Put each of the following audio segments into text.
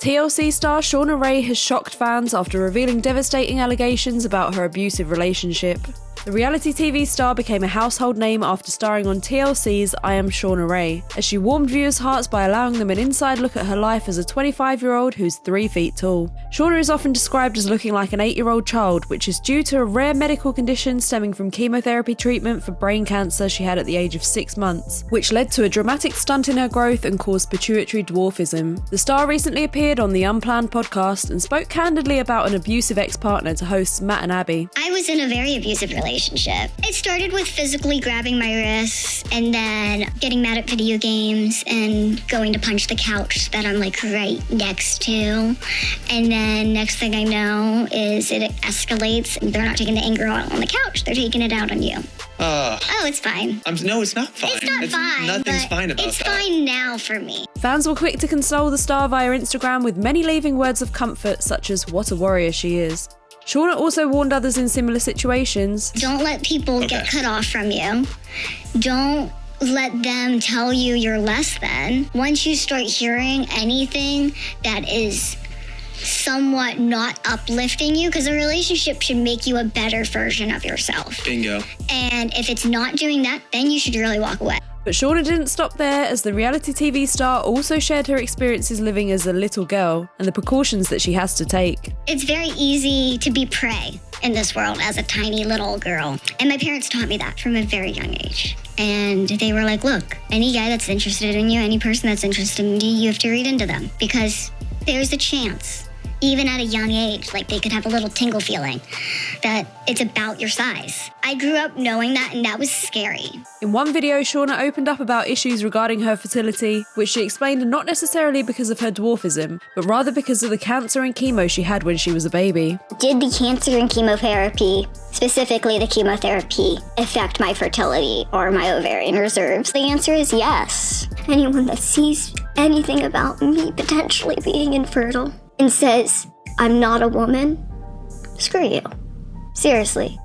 TLC star Shauna Ray has shocked fans after revealing devastating allegations about her abusive relationship. The reality TV star became a household name after starring on TLC's I Am Shauna Ray, as she warmed viewers' hearts by allowing them an inside look at her life as a 25-year-old who's 3 feet tall. Shauna is often described as looking like an 8-year-old child, which is due to a rare medical condition stemming from chemotherapy treatment for brain cancer she had at the age of 6 months, which led to a dramatic stunt in her growth and caused pituitary dwarfism. The star recently appeared on the Unplanned podcast and spoke candidly about an abusive ex-partner to hosts Matt and Abby. I was in a very abusive relationship. It started with physically grabbing my wrists and then getting mad at video games and going to punch the couch that I'm like right next to. And then next thing I know is it escalates and they're not taking the anger out on the couch, they're taking it out on you. Oh, it's fine. No, it's not fine. It's not fine. Nothing's fine about that. It's fine now for me. Fans were quick to console the star via Instagram, with many leaving words of comfort such as "what a warrior she is." Shauna also warned others in similar situations. Don't let people get cut off from you. Don't let them tell you you're less than. Once you start hearing anything that is somewhat not uplifting you, because a relationship should make you a better version of yourself. Bingo. And if it's not doing that, then you should really walk away. But Shauna didn't stop there, as the reality TV star also shared her experiences living as a little girl and the precautions that she has to take. It's very easy to be prey in this world as a tiny little girl. And my parents taught me that from a very young age. And they were like, look, any guy that's interested in you, any person that's interested in you, you have to read into them, because there's a chance, even at a young age, like they could have a little tingle feeling that it's about your size. I grew up knowing that, and that was scary. In one video, Shauna opened up about issues regarding her fertility, which she explained are not necessarily because of her dwarfism, but rather because of the cancer and chemo she had when she was a baby. Did the cancer and chemotherapy, specifically the chemotherapy, affect my fertility or my ovarian reserves? The answer is yes. Anyone that sees anything about me potentially being infertile and says I'm not a woman, screw you. Seriously,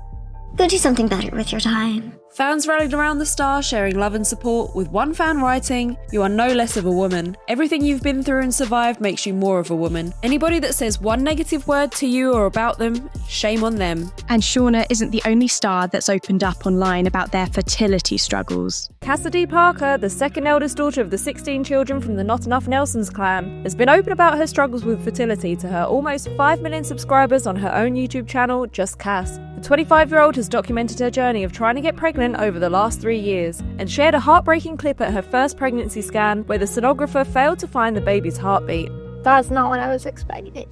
go do something better with your time. Fans rallied around the star, sharing love and support, with one fan writing, "You are no less of a woman. Everything you've been through and survived makes you more of a woman. Anybody that says one negative word to you or about them, shame on them." And Shauna isn't the only star that's opened up online about their fertility struggles. Cassidy Parker, the second eldest daughter of the 16 children from the Not Enough Nelsons clan, has been open about her struggles with fertility to her almost 5 million subscribers on her own YouTube channel, Just Cass. The 25-year-old has documented her journey of trying to get pregnant over the last 3 years and shared a heartbreaking clip at her first pregnancy scan where the sonographer failed to find the baby's heartbeat. That's not what I was expecting.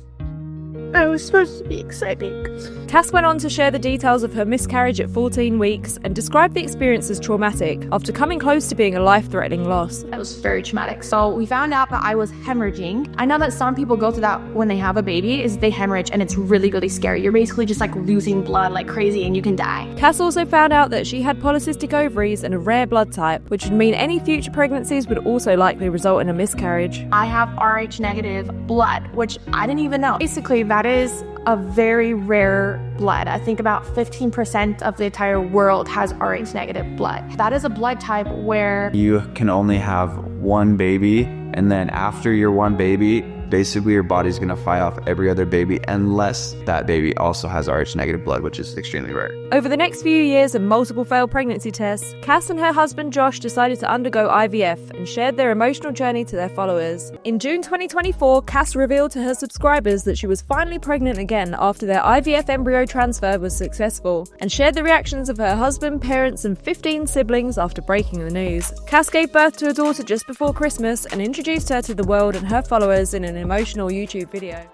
I was supposed to be exciting. Cass went on to share the details of her miscarriage at 14 weeks and described the experience as traumatic after coming close to being a life-threatening loss. That was very traumatic. So we found out that I was hemorrhaging. I know that some people go through that when they have a baby, is they hemorrhage, and it's really, really scary. You're basically just like losing blood like crazy and you can die. Cass also found out that she had polycystic ovaries and a rare blood type, which would mean any future pregnancies would also likely result in a miscarriage. I have Rh negative blood, which I didn't even know. Basically, that is a very rare blood. I think about 15% of the entire world has Rh negative blood. That is a blood type where you can only have one baby, and then after your one baby, basically your body's gonna fight off every other baby unless that baby also has Rh negative blood, which is extremely rare. Over the next few years and multiple failed pregnancy tests, Cass and her husband Josh decided to undergo IVF and shared their emotional journey to their followers. In June 2024, Cass revealed to her subscribers that she was finally pregnant again after their IVF embryo transfer was successful, and shared the reactions of her husband, parents, and 15 siblings after breaking the news. Cass gave birth to a daughter just before Christmas and introduced her to the world and her followers in an emotional YouTube video.